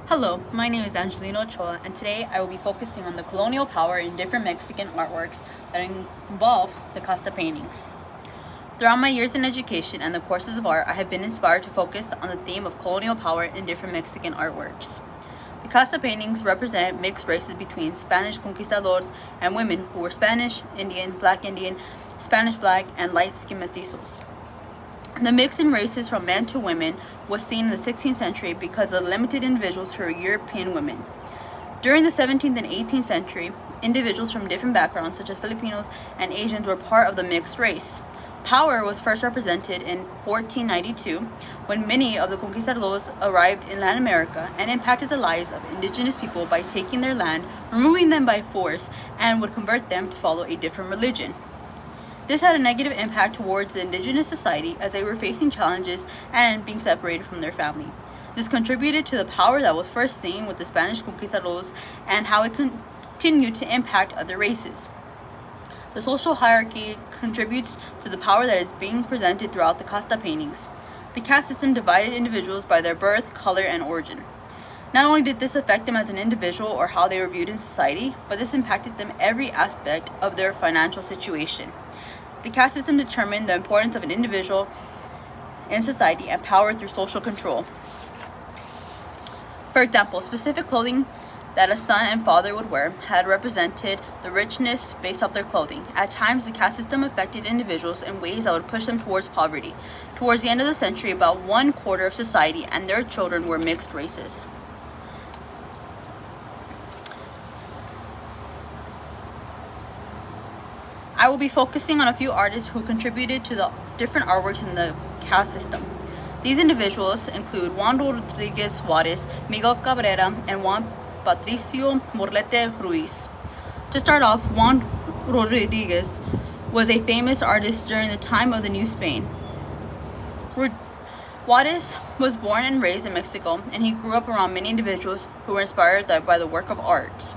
Hello, my name is Angelina Ochoa, and today I will be focusing on the colonial power in different Mexican artworks that involve the Casta paintings. Throughout my years in education and the courses of art, I have been inspired to focus on the theme of colonial power in different Mexican artworks. The Casta paintings represent mixed races between Spanish conquistadors and women who were Spanish, Indian, Spanish black, and light-skinned mestizos. The mix in races from men to women was seen in the 16th century because of limited individuals who were European women. During the 17th and 18th century, individuals from different backgrounds, such as Filipinos and Asians, were part of the mixed race. Power was first represented in 1492 when many of the conquistadors arrived in Latin America and impacted the lives of indigenous people by taking their land, removing them by force, and would convert them to follow a different religion. This had a negative impact towards the indigenous society as they were facing challenges and being separated from their family. This contributed to the power that was first seen with the Spanish conquistadors and how it continued to impact other races. The social hierarchy contributes to the power that is being presented throughout the Casta paintings. The caste system divided individuals by their birth, color, and origin. Not only did this affect them as an individual or how they were viewed in society, but this impacted them every aspect of their financial situation. The caste system determined the importance of an individual in society and power through social control. For example, specific clothing that a son and father would wear had represented the richness based off their clothing. At times, the caste system affected individuals in ways that would push them towards poverty. Towards the end of the century, about 1/4 of society and their children were mixed races. I will be focusing on a few artists who contributed to the different artworks in the caste system. These individuals include Juan Rodriguez Juarez, Miguel Cabrera, and Juan Patricio Morlete Ruiz. To start off, Juan Rodriguez was a famous artist during the time of the New Spain. Juarez was born and raised in Mexico, and he grew up around many individuals who were inspired by the work of art.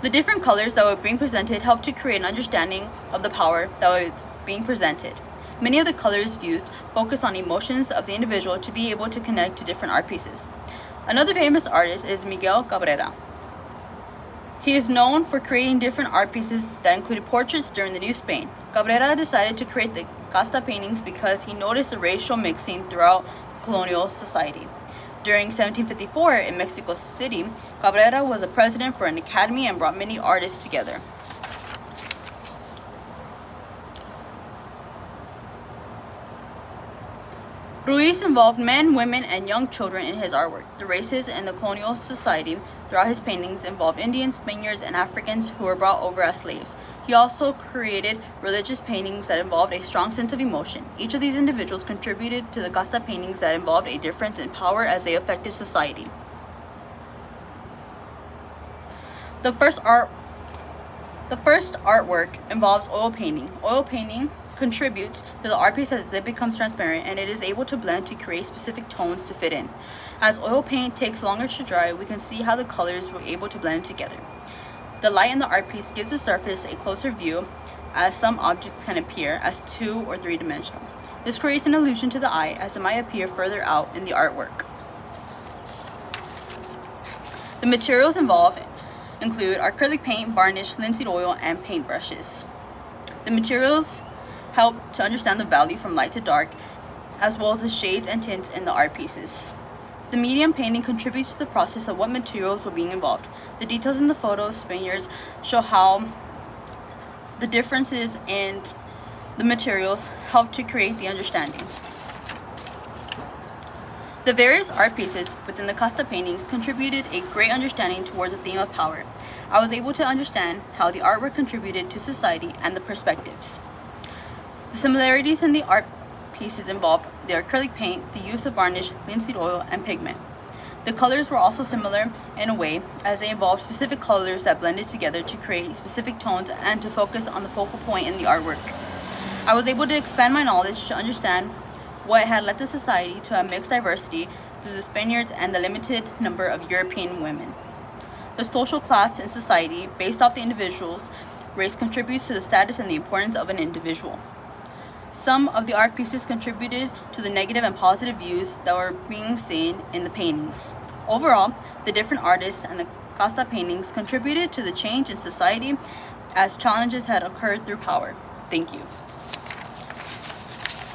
The different colors that were being presented helped to create an understanding of the power that was being presented. Many of the colors used focus on emotions of the individual to be able to connect to different art pieces. Another famous artist is Miguel Cabrera. He is known for creating different art pieces that included portraits during the New Spain. Cabrera decided to create the Casta paintings because he noticed the racial mixing throughout colonial society. During 1754 in Mexico City, Cabrera was a president for an academy and brought many artists together. Ruiz involved men, women, and young children in his artwork. The races in the colonial society throughout his paintings involved Indians, Spaniards, and Africans who were brought over as slaves. He also created religious paintings that involved a strong sense of emotion. Each of these individuals contributed to the Casta paintings that involved a difference in power as they affected society. The first artwork involves oil painting. Oil painting contributes to the art piece as it becomes transparent and it is able to blend to create specific tones to fit in. As oil paint takes longer to dry, we can see how the colors were able to blend together. The light in the art piece gives the surface a closer view as some objects can appear as 2 or 3-dimensional. This creates an illusion to the eye as it might appear further out in the artwork. The materials involved include acrylic paint, varnish, linseed oil, and paintbrushes. The materials help to understand the value from light to dark, as well as the shades and tints in the art pieces. The medium painting contributes to the process of what materials were being involved. The details in the photos, Spaniards, show how the differences in the materials help to create the understanding. The various art pieces within the Casta paintings contributed a great understanding towards the theme of power. I was able to understand how the artwork contributed to society and the perspectives. The similarities in the art pieces involved the acrylic paint, the use of varnish, linseed oil, and pigment. The colors were also similar in a way as they involved specific colors that blended together to create specific tones and to focus on the focal point in the artwork. I was able to expand my knowledge to understand what had led the society to a mixed diversity through the Spaniards and the limited number of European women. The social class in society, based off the individual's race, contributes to the status and the importance of an individual. Some of the art pieces contributed to the negative and positive views that were being seen in the paintings. Overall, the different artists and the Casta paintings contributed to the change in society as challenges had occurred through power. Thank you.